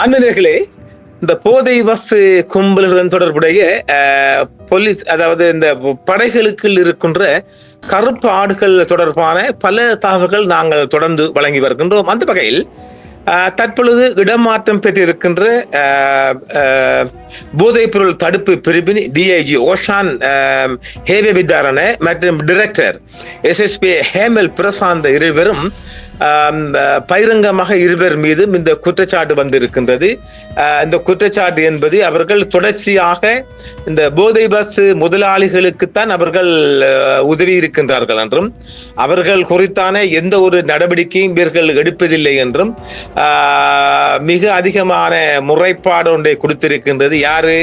அண்ணனர்களே, இந்த போதை வஸ்து கும்பலுடன் தொடர்புடைய போலீஸ், அதாவது இந்த படைகளுக்குள் இருக்கின்ற கருப்பு ஆடுகள் தொடர்பான பல தகவல்கள் நாங்கள் தொடர்ந்து வழங்கி வருகின்றோம். அந்த வகையில் தற்பொழுது இடமாற்றம் பெற்றிருக்கின்ற போதைப்பொருள் தடுப்பு பிரிவின் டிஐஜி ஓஷான் ஹேவே விதாரண மற்றும் டிரெக்டர் SSP ஹேமல் பிரசாந்த் இருவரும் பகிரங்கமாக இருவர் மீதும் இந்த குற்றச்சாட்டு வந்திருக்கின்றது. இந்த குற்றச்சாட்டு என்பது அவர்கள் தொடர்ச்சியாக இந்த போதை பஸ் முதலாளிகளுக்குத்தான் அவர்கள் உதவி இருக்கின்றார்கள் என்றும், அவர்கள் குறித்தான எந்த ஒரு நடவடிக்கையும் இவர்கள் எடுப்பதில்லை என்றும் மிக அதிகமான முறைப்பாடு ஒன்றை கொடுத்திருக்கின்றது. யாரு?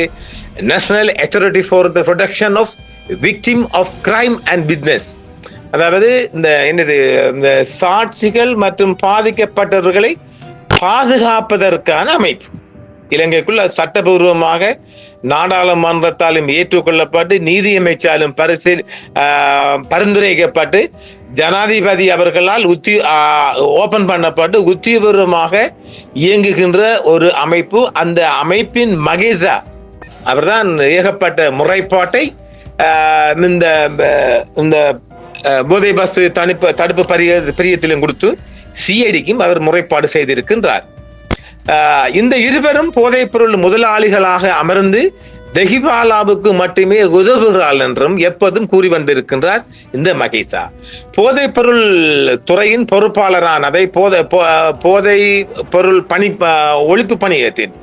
National authority for the protection of victim of crime and business. அதாவது இந்த சாட்சிகள் மற்றும் பாதிக்கப்பட்டவர்களை பாதுகாப்பதற்கான அமைப்பு. இலங்கைக்குள்ள சட்டபூர்வமாக நாடாளுமன்றத்தாலும் ஏற்றுக்கொள்ளப்பட்டு நீதியமைச்சாலும் பரிந்துரைக்கப்பட்டு ஜனாதிபதி அவர்களால் ஓபன் பண்ணப்பட்டு உத்தியபூர்வமாக இயங்குகின்ற ஒரு அமைப்பு. அந்த அமைப்பின் மகேசா அவர்தான் ஏகப்பட்ட முறைப்பாட்டை இந்த போதை பஸ் தடுப்பு பிரியத்திலும் கொடுத்து சிஐடிக்கும் அவர் முறைப்பாடு செய்திருக்கின்றார். இந்த இருவரும் போதைப் பொருள் முதலாளிகளாக அமர்ந்து தெஹிவாலாவுக்கு மட்டுமே உதவுகிறாள் என்றும் எப்போதும் கூறி வந்திருக்கின்றார் இந்த மகேசா. போதைப் பொருள் துறையின் பொறுப்பாளரான போதை பொருள் ஒழிப்பு பணியத்தின்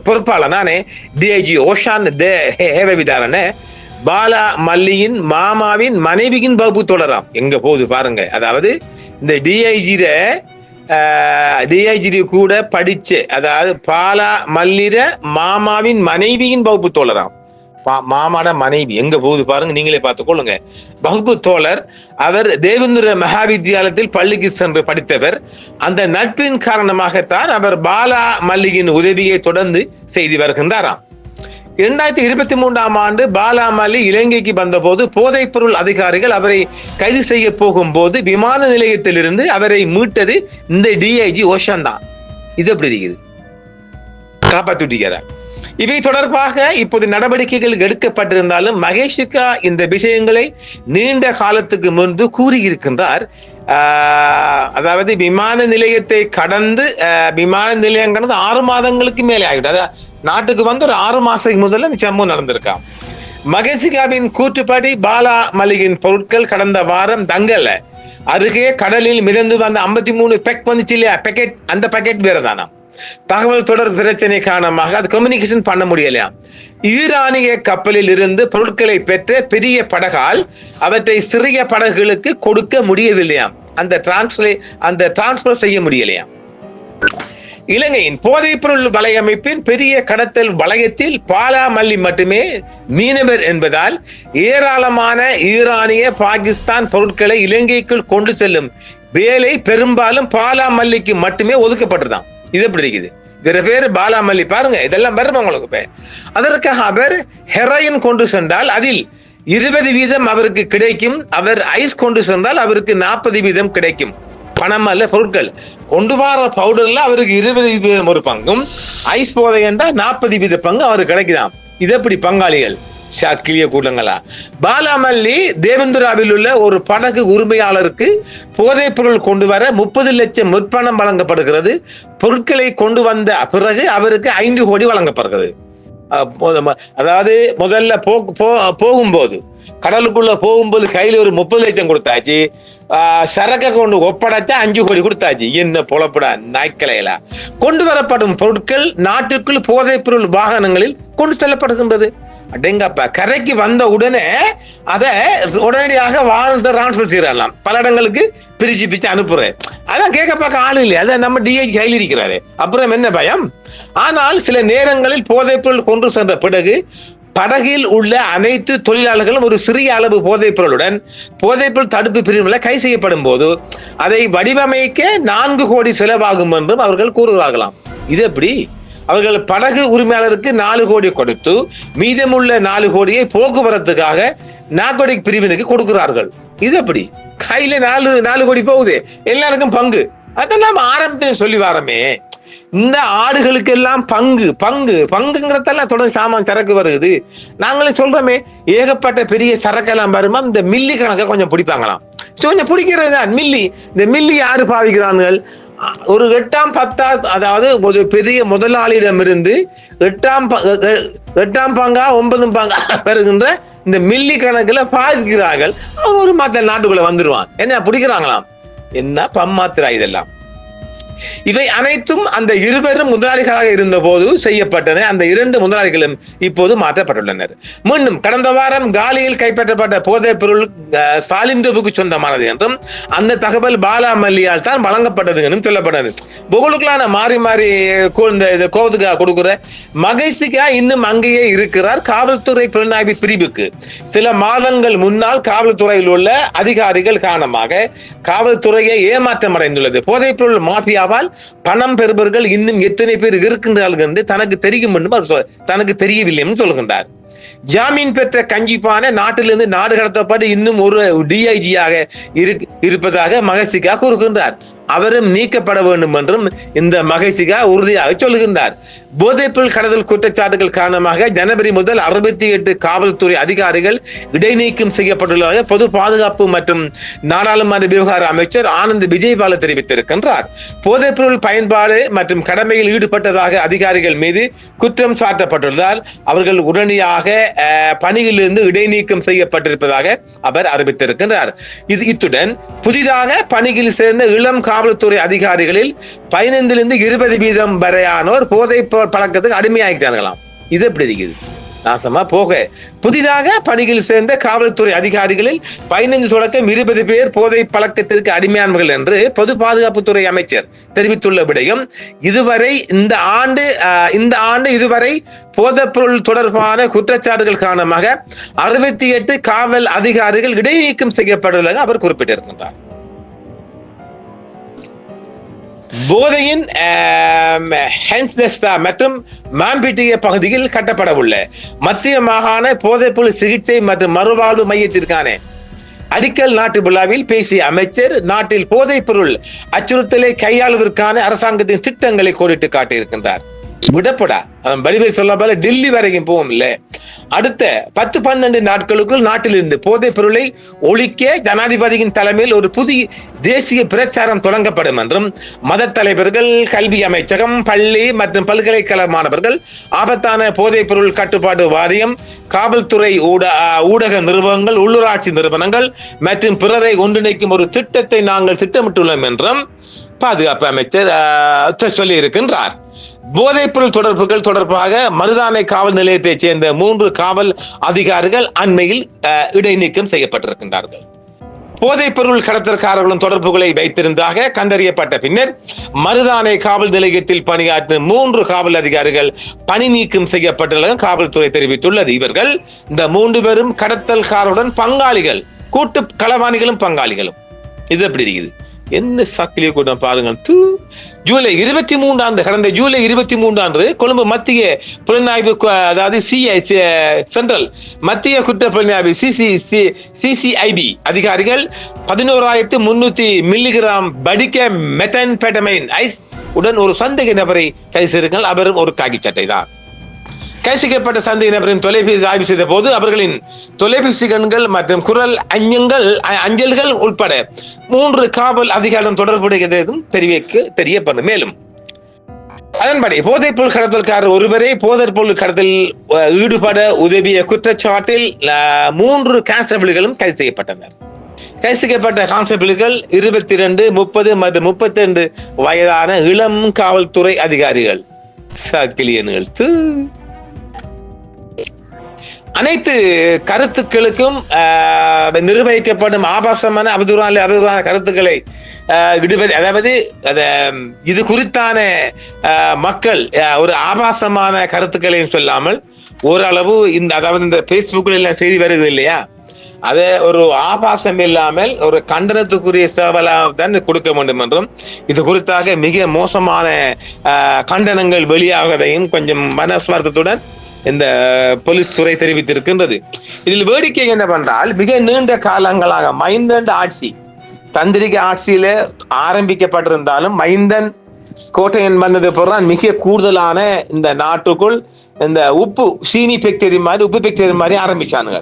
பொறுப்பாளரான டிஐஜி ஓஷான் ஹேவே விதாரண பாலா மல்லியின் மாமாவின் மனைவியின் வகுப்பு தொடராம். எங்க போகுது பாருங்க. அதாவது இந்த டிஐஜி கூட படிச்ச, அதாவது பாலா மல்லிர மாமாவின் மனைவியின் வகுப்பு தோழராம். மாமாட மனைவி எங்க போகுது பாருங்க, நீங்களே பார்த்துக் கொள்ளுங்க. வகுப்பு தோழர். அவர் தேவேந்திர மகாவித்யாலயத்தில் பள்ளிக்கு சென்று படித்தவர். அந்த நட்பின் காரணமாகத்தான் அவர் பாலா மல்லியின் உதவியை தொடர்ந்து செய்து வருகின்றாராம். 2023 ஆண்டு பாலா மல்லி இலங்கைக்கு வந்தபோது போதைப் பொருள் அதிகாரிகள் அவரை கைது செய்ய போகும்போது விமான நிலையத்திலிருந்து அவரை மீட்டது இந்த டிஐஜி ஓஷான் தான். இது எப்படி இருக்குது? காப்பாற்றிருக்கிறார். இவை தொடர்பாக இப்போது நடவடிக்கைகள் எடுக்கப்பட்டிருந்தாலும் மகேஷிகா இந்த விஷயங்களை நீண்ட காலத்துக்கு முன்பு கூறியிருக்கின்றார். அதாவது விமான நிலையத்தை கடந்து விமான நிலையம் கடந்து 6 மாதங்களுக்கு மேலே ஆகிவிட்டது. நாட்டுக்கு வந்து ஒரு 6 மாசத்துக்கு முதல்ல இந்த சம்பவம் நடந்திருக்கான். மகேஷிகாவின் கூற்றுப்படி பாலா மல்லியின் பொருட்கள் கடந்த வாரம் தங்கல அருகே கடலில் மிதந்து வந்த 53 பெக் வந்துச்சு இல்லையா, பேக்கெட். அந்த பேக்கெட் வேற தானா. தகவல் தொடர் பிரச்சனை காரணமாக அது கம்யூனிகேஷன் பண்ண முடியலையா. ஈரானிய கப்பலில் இருந்து பொருட்களை பெற்ற பெரிய படகால் அவற்றை சிறிய படகுகளுக்கு கொடுக்க முடியவில்லையாம். அந்த டிரான்ஸ்பர் செய்ய முடியலையாம். இலங்கையின் போதைப் பொருள் வலையமைப்பின் பெரிய கடத்தல் வளையத்தில் பாலா மல்லி மட்டுமே மீனவர் என்பதால் ஏராளமான ஈரானிய பாகிஸ்தான் பொருட்களை இலங்கைக்குள் கொண்டு செல்லும் வேலை பெரும்பாலும் பாலா மல்லிக்கு மட்டுமே ஒதுக்கப்பட்டதுதான். இது எப்படி இருக்குது? வேற பேரு பாலா மல்லி பாருங்க. இதெல்லாம் வரும் உங்களுக்கு பேர். அதற்காக அவர் ஹெரோயின் கொண்டு சென்றால் அதில் 20% அவருக்கு கிடைக்கும். அவர் ஐஸ் கொண்டு சென்றால் அவருக்கு 40% கிடைக்கும். பணம் அல்ல, பொருட்கள் கொண்டு வர பவுடர்ல அவருக்கு 20% ஒரு பங்கும், ஐஸ் போதை என்றால் 40% பங்கு அவருக்கு கிடைக்குதாம். இது எப்படி பங்காளிகள்? சாக்கிலிய கூட்டங்களா? பாலா மல்லி தேவேந்திராவில் உள்ள ஒரு படகு உரிமையாளருக்கு போதைப் பொருள் கொண்டு வர 30 லட்சம் முற்பணம் வழங்கப்படுகிறது. பொருட்களை கொண்டு வந்த பிறகு அவருக்கு 5 கோடி வழங்கப்படுகிறது. அதாவது முதல்ல போகும்போது கடலுக்குள்ள போகும்போது கையில ஒரு 30 லட்சம் கொடுத்தாச்சு, சரக்க கொண்டு ஒப்படைச்சா 5 கோடி கொடுத்தாச்சு. என்ன பொழப்படா நாய்க்கலையில. கொண்டு வரப்படும் பொருட்கள் நாட்டுக்குள் போதைப் பொருள் வாகனங்களில் கொண்டு செல்லப்படுகின்றது. அடேங்கப்பா. கரைக்கு வந்த உடனே அதை உடனடியாக வாகனத்தை டிரான்ஸ்பர் செய்யலாம். பல இடங்களுக்கு பிரிச்சு அனுப்புறேன். அதான் கேட்க பார்க்க ஆள் இல்லை. அதான் நம்ம டிஐஜி கையில் இருக்கிறாரு. அப்புறம் என்ன பயம்? ஆனால் சில நேரங்களில் போதைப் பொருள் கொண்டு சென்ற பிறகு படகில் உள்ள அனைத்து தொழிலாளர்களும் ஒரு சிறிய அளவு போதைப் பொருளுடன் போதைப் பொருள் தடுப்பு பிரிவில் கைது செய்யப்படும் போது அதை வடிவமைக்க 4 கோடி செலவாகும் என்றும் அவர்கள் கூறுகிறார்களாம். இது எப்படி? அவர்கள் படகு உரிமையாளருக்கு 4 கோடி கொடுத்து மீதமுள்ள 4 கோடியை போக்குவரத்துக்காக நார்கோட்டிக் பிரிவினுக்கு கொடுக்கிறார்கள். இது எப்படி? கையில 4 கோடி போகுது, எல்லாருக்கும் பங்கு. அதெல்லாம் ஆரம்பத்தில் சொல்லி வாரமே. இந்த ஆடுகளுக்கு எல்லாம் பங்குங்கிறதெல்லாம் தொடர்ந்து சாமான் சரக்கு வருது. நாங்களே சொல்றோமே, ஏகப்பட்ட பெரிய சரக்கெல்லாம் வருமா, இந்த மில்லி கணக்கை கொஞ்சம் பிடிப்பாங்களாம். கொஞ்சம் பிடிக்கிறது தான் மில்லி. இந்த மில்லி யாரு பாவிக்கிறார்கள்? ஒரு 8ஆம் 10ஆம், அதாவது ஒரு பெரிய முதலாளியிடமிருந்து 8ஆம் பங்கா 9 பங்கா வருகின்ற இந்த மில்லி கணக்குல பாதிக்கிறார்கள். அவன் ஒரு மத்த நாட்டுக்குள்ள வந்துடுவான். என்ன பிடிக்கிறாங்களாம்? என்ன பம்மாத்திரா இதெல்லாம். இவை அனைத்தும் அந்த இருவரும் முதலாளிகளாக இருந்த போது செய்யப்பட்டன. அந்த 2 முதலாளிகளும் இப்போது மாற்றப்பட்டுள்ளனர். மீண்டும் கடந்த வாரம் காலியில் கைப்பற்றப்பட்ட போதைப் பொருள் சாலிந்தோவுக்கு சொந்தமானது என்றும் அந்த தகவல் பாலா மல்லியால் தான் வழங்கப்பட்டது என்றும் சொல்லப்பட்டது. புகழுக்களான மாறி மாறி கோவத்துக்காக கொடுக்கிற மகேசிகா இன்னும் அங்கேயே இருக்கிறார். காவல்துறை புலனாய்வு பிரிவுக்கு சில மாதங்கள் முன்னால் காவல்துறையில் உள்ள அதிகாரிகள் காரணமாக காவல்துறையை ஏமாற்றம் அடைந்துள்ளது. போதைப் பொருள் மாஃபியாவால் பணம் பெறுபவர்கள் இன்னும் எத்தனை பேர் இருக்கின்றார்கள் என்று தனக்கு தெரியும் என்று அவர் தனக்கு தெரியவில்லை என்று சொல்கின்றார். ஜாமீன் பெற்ற கஞ்சிப்பான நாட்டிலிருந்து நாடு கடத்தப்பட்டு இன்னும் ஒரு டிஐஜியாக இருப்பதாக மகேசிகா கூறுகின்றார். அவரும் நீக்கப்பட வேண்டும் என்றும் இந்த மகேசிகா உறுதியாக சொல்லுகின்றார். போதைப்பொருள் கடத்தல் குற்றச்சாட்டுகள் காரணமாக ஜனவரி முதல் 68 காவல்துறை அதிகாரிகள் இடைநீக்கம் செய்யப்பட்டுள்ளதாக பொது பாதுகாப்பு மற்றும் நாடாளுமன்ற விவகார அமைச்சர் ஆனந்த் விஜயபால தெரிவித்திருக்கின்றார். போதைப்பொருள் பயன்பாடு மற்றும் கடமையில் ஈடுபட்டதாக அதிகாரிகள் மீது குற்றம் சாட்டப்பட்டுள்ளதால் அவர்கள் உடனடியாக பணியிலிருந்து இடைநீக்கம் செய்யப்பட்டிருப்பதாக அவர் அறிவித்திருக்கின்றார். இத்துடன் புதிதாக பணியில் சேர்ந்த இளம் காவல்துறை அதிகாரிகளில் 15-20% வரையானோர் போதை பழக்கத்துக்கு அடிமையாகிட்டார்களாம். இது எப்படி இருக்குது? நாசமா போக. புதிதாக பணியில் சேர்ந்த காவல்துறை அதிகாரிகளில் 15 தொடக்கம் 20 பேர் போதை பழக்கத்திற்கு அடிமையானவர்கள் என்று பொது பாதுகாப்புத்துறை அமைச்சர் தெரிவித்துள்ள விடயம், இதுவரை இந்த ஆண்டு இதுவரை போதைப்பொருள் தொடர்பான குற்றச்சாட்டுகள் காரணமாக 68 காவல் அதிகாரிகள் இடைநீக்கம் செய்யப்பட்டுள்ளதாக அவர் குறிப்பிட்டிருக்கின்றார். போதையின் மற்றும் மாம்பிட்டிய பகுதியில் கட்டப்பட உள்ள மத்திய மாகாண போதைப்பொருள் சிகிச்சை மற்றும் மறுவாழ்வு மையத்திற்கான அடிக்கல் நாட்டு விழாவில் பேசிய அமைச்சர், நாட்டில் போதைப் பொருள் அச்சுறுத்தலை கையாளுவதற்கான அரசாங்கத்தின் திட்டங்களை கோடிட்டு காட்டியிருக்கின்றார். விடப்படா வடிவில் சொல்ல போல டெல்லி வரைக்கும் போகும் இல்ல. அடுத்த 10-12 நாட்களுக்குள் நாட்டிலிருந்து போதைப் பொருளை ஒழிக்க ஜனாதிபதியின் தலைமையில் ஒரு புதிய தேசிய பிரச்சாரம் தொடங்கப்படும் என்றும் மத தலைவர்கள், கல்வி அமைச்சகம், பள்ளி மற்றும் பல்கலைக்கழக மாணவர்கள், ஆபத்தான போதைப் பொருள் கட்டுப்பாட்டு வாரியம், காவல்துறை, ஊடக நிறுவனங்கள், உள்ளூராட்சி நிறுவனங்கள் மற்றும் பிறரை ஒன்றிணைக்கும் ஒரு திட்டத்தை நாங்கள் திட்டமிட்டுள்ளோம் என்றும் பாதுகாப்பு அமைச்சர் சொல்லி இருக்கின்றார். போதைப் பொருள் தொடர்புகள் தொடர்பாக மருதானை காவல் நிலையத்தைச் சேர்ந்த 3 காவல் அதிகாரிகள் அண்மையில் இடைநீக்கம் செய்யப்பட்டிருக்கின்றார்கள். போதைப் பொருள் கடத்தல்காரர்களும் தொடர்புகளை வைத்திருந்தாக கண்டறியப்பட்ட பின்னர் மருதானை காவல் நிலையத்தில் பணியாற்றும் 3 காவல் அதிகாரிகள் பணி நீக்கம் செய்யப்பட்டுள்ளதாக காவல்துறை தெரிவித்துள்ளது. இவர்கள் இந்த 3 பேரும் கடத்தல்காரருடன் பங்காளிகள், கூட்டு களவாணிகளும் பங்காளிகளும். இது எப்படி இருக்குது? என்ன சக்கிலிய கூட்டம் பாருங்க. ஜூலை 23 கடந்த ஜூலை 23 கொழும்பு மத்திய புலனாய்வு, அதாவது சென்ட்ரல் மத்திய குற்ற புலனாய்வு சிசிஐபி அதிகாரிகள் 11,300 மில்லிகிராம் படிக்க மெத்தன்பெட்டமைன் ஐஸ் உடன் ஒரு சந்தேக நபரை கைது செய்தார்கள். அவரும் ஒரு காக்கி சட்டை தான். கைது செய்யப்பட்ட சந்தேக நபரின் தொலைபேசி ஆய்வு செய்த போது அவர்களின் தொலைபேசி கண்கள் மற்றும் குரல் அஞ்சல்கள் உட்பட 3 காவல் அதிகாரிகளுடன் தொடர்புடையதும் தெரியப்படும். மேலும் அதன்படி போதைப் பொருள் கடத்தல்காரர் ஒருவரே போதைப் பொருள் கடத்தலில் ஈடுபட உதவிய குற்றச்சாட்டில் 3 கான்ஸ்டபிள்களும் கைது செய்யப்பட்டனர். கைது செய்யப்பட்ட கான்ஸ்டபிள்கள் 22, 30 மற்றும் 32 வயதான இளம் காவல்துறை அதிகாரிகள். சக்கிலியன்கள். அனைத்து கருத்துக்களுக்கும் நிர்வகிக்கப்படும் ஆபாசமான அவதூறான கருத்துக்களை அதாவது இது குறித்தான மக்கள் ஒரு ஆபாசமான கருத்துக்களையும் சொல்லாமல் ஓரளவு அதாவது இந்த பேஸ்புக்கில் எல்லாம் செய்தி வருது இல்லையா, அதை ஒரு ஆபாசம் இல்லாமல் ஒரு கண்டனத்துக்குரிய சேவலாக தான் கொடுக்க வேண்டும் என்றும், இது குறித்தாக மிக மோசமான கண்டனங்கள் வெளியாவதையும் கொஞ்சம் மனஸ்வார்த்தத்துடன் இந்த போலீஸ் துறை தெரிவித்திருக்கின்றது. இதில் வேடிக்கை என்னவென்றால், மிக நீண்ட காலங்களாக மைந்தண்ட ஆட்சி தந்திரிக ஆட்சியில ஆரம்பிக்கப்பட்டிருந்தாலும் மைந்தன் கோட்டையன் வந்தது பிறகு மிக கூடுதலான இந்த நாட்டுக்குள் இந்த சீனி ஃபேக்டரி மாதிரி உப்பு ஃபேக்டரி மாதிரி ஆரம்பிச்சானுங்க.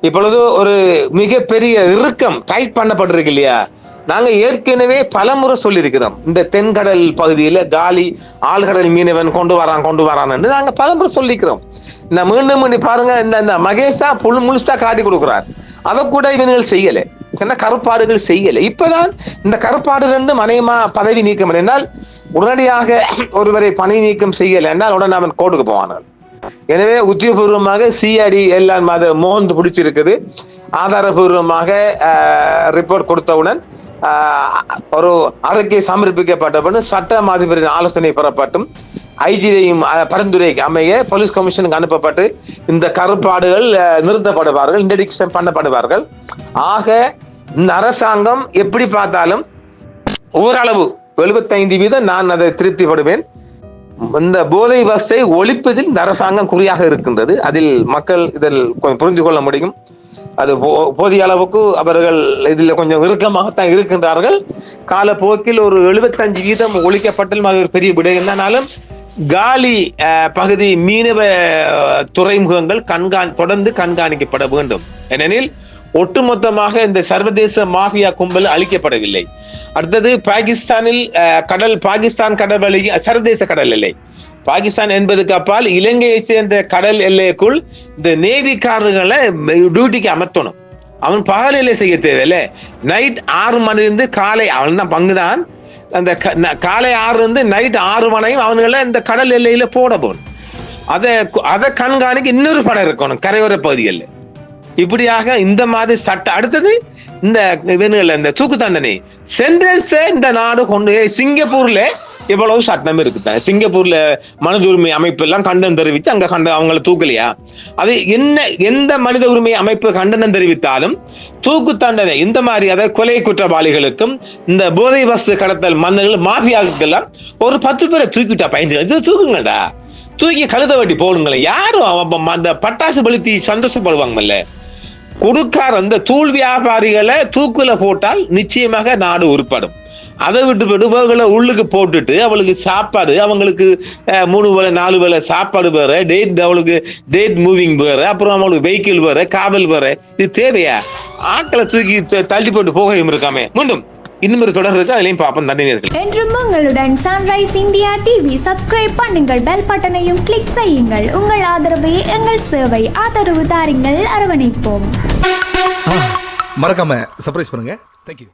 இப்பொழுது ஒரு மிகப்பெரிய இறுக்கம் டைட் பண்ணப்பட்டிருக்கு இல்லையா. நாங்க ஏற்கனவே பலமுறை சொல்லியிருக்கிறோம், இந்த தென்கடல் பகுதியில காலி ஆழ்கடல் மீனவன் கொண்டு வரான் என்று நாங்க பலமுறை சொல்லிக்கிறோம். இந்த மீண்டும் பாருங்க, இந்த மகேஷா முழுசா காட்டி கொடுக்கிறார். அதை கூட இவர்கள் செய்யலை, கருப்பாடுகள் செய்யலை. இப்பதான் இந்த கருப்பாடு ரெண்டு மனையமா பதவி நீக்கம் என்றால் உடனடியாக ஒருவரை பணி நீக்கம் செய்யலை என்றால் உடனே அவன் கோர்ட்டுக்கு போவார்கள். எனவே உத்தியோகபூர்வமாக சிஐடி எல்லாம் அதை மோந்து பிடிச்சிருக்குது. ஆதாரபூர்வமாக ரிப்போர்ட் கொடுத்தவுடன் ஒரு அறிக்கை சமர்ப்பிக்கப்பட்ட சட்ட மாதிபரின் ஆலோசனை பெறப்பட்டும் ஐஜியையும் பரிந்துரைக்கு அமைய போலீஸ் கமிஷனுக்கு அனுப்பப்பட்டு இந்த கருப்பாடுகள் நிறுத்தப்படுவார்கள், இன்டர்டிக்ஷன் பண்ணப்படுவார்கள். ஆக இந்த அரசாங்கம் எப்படி பார்த்தாலும் ஓரளவு 75% நான் அதை திருப்திப்படுவேன். இந்த போதை வசை ஒழிப்பதில் இந்த அரசாங்கம் குறியாக இருக்கின்றது. அதில் மக்கள் இதில் புரிந்து கொள்ள முடியும். அது போதிய அளவுக்கு அவர்கள் இதில் கொஞ்சம் இறுக்கமாகத்தான் இருக்கின்றார்கள். காலப்போக்கில் ஒரு 75% ஒழிக்கப்பட்டாலும் அது ஒரு பெரிய விடயம் தானாலும் காலி பகுதி மீனவ துறைமுகங்கள் தொடர்ந்து கண்காணிக்கப்பட வேண்டும். ஏனெனில் ஒட்டுமொத்தமாக இந்த சர்வதேச மாஃபியா கும்பல் அழிக்கப்படவில்லை. அடுத்தது பாகிஸ்தானில் பாகிஸ்தான் கடல் வழி சர்வதேச கடல் எல்லை, பாகிஸ்தான் என்பதுக்கு அப்பால் இலங்கையை சேர்ந்த கடல் எல்லைக்குள் இந்த நேவிக்காரர்களை டியூட்டிக்கு அமர்த்தணும். அவன் பகலிலே செய்ய தேவையில்லை. நைட் 6 மணிலிருந்து காலை அவன் தான் பங்குதான். அந்த காலை 6 இருந்து நைட் 6 மணியும் அவன்களை இந்த கடல் எல்லையில போடணும். அதை கண்காணிக்க இன்னொரு படம் இருக்கணும் கரையோர பகுதிகளில். இப்படியாக இந்த மாதிரி சட்டம். அடுத்தது இந்த தூக்கு தண்டனை சென்டென்ஸ் இந்த நாடு கொண்டு சிங்கப்பூர்ல எவ்வளவு சட்டம் இருக்கு. சிங்கப்பூர்ல மனித உரிமை அமைப்பு எல்லாம் கண்டனம் தெரிவித்து அங்க அவங்களை தூக்கலையா? அது எந்த மனித உரிமை அமைப்பு கண்டனம் தெரிவித்தாலும் தூக்கு தண்டனை இந்த மாதிரி அதாவது கொலை குற்றவாளிகளுக்கும் இந்த போதை வஸ்து கடத்தல் மன்னர்கள் மாஃபியாவுக்கெல்லாம் ஒரு 10 பேரை தூக்கிட்டா பயந்து தூக்குங்கடா, தூக்கி கழுத வட்டி போடுங்களேன். யாரும் அந்த பட்டாசு பழுத்தி சந்தோஷப்படுவாங்கல்ல. கொடுக்கார் அந்த தூள் வியாபாரிகளை தூக்குல போட்டால் நிச்சயமாக நாடு உருப்படும். அதை விட்டு உள்ளுக்கு போட்டுட்டு அவளுக்கு சாப்பாடு, அவங்களுக்கு 3 வேளை 4 வேளை சாப்பாடு வேற, அவளுக்கு டேட் மூவிங் வேற, அப்புறம் அவங்களுக்கு வெஹிக்கிள் வேற, காவல் வேற. இது தேவையா? ஆட்களை தூக்கி தள்ளி போட்டு போக இருக்காமே. மீண்டும் இன்னும் ஒரு தொடர் இருக்கு, அதுலயும் பாப்போம். தண்டனை என்றும் உங்களுடன் சன்ரைஸ் இந்தியா டிவி சப்ஸ்கிரைப் பண்ணுங்கள், பெல் பட்டனையும் கிளிக் செய்யுங்கள். உங்கள் ஆதரவே எங்கள் சேவை. ஆதரவு தாருங்கள், அரவணைப்போம். மறக்காம சர்ப்ரைஸ் பண்ணுங்க. தேங்க்யூ.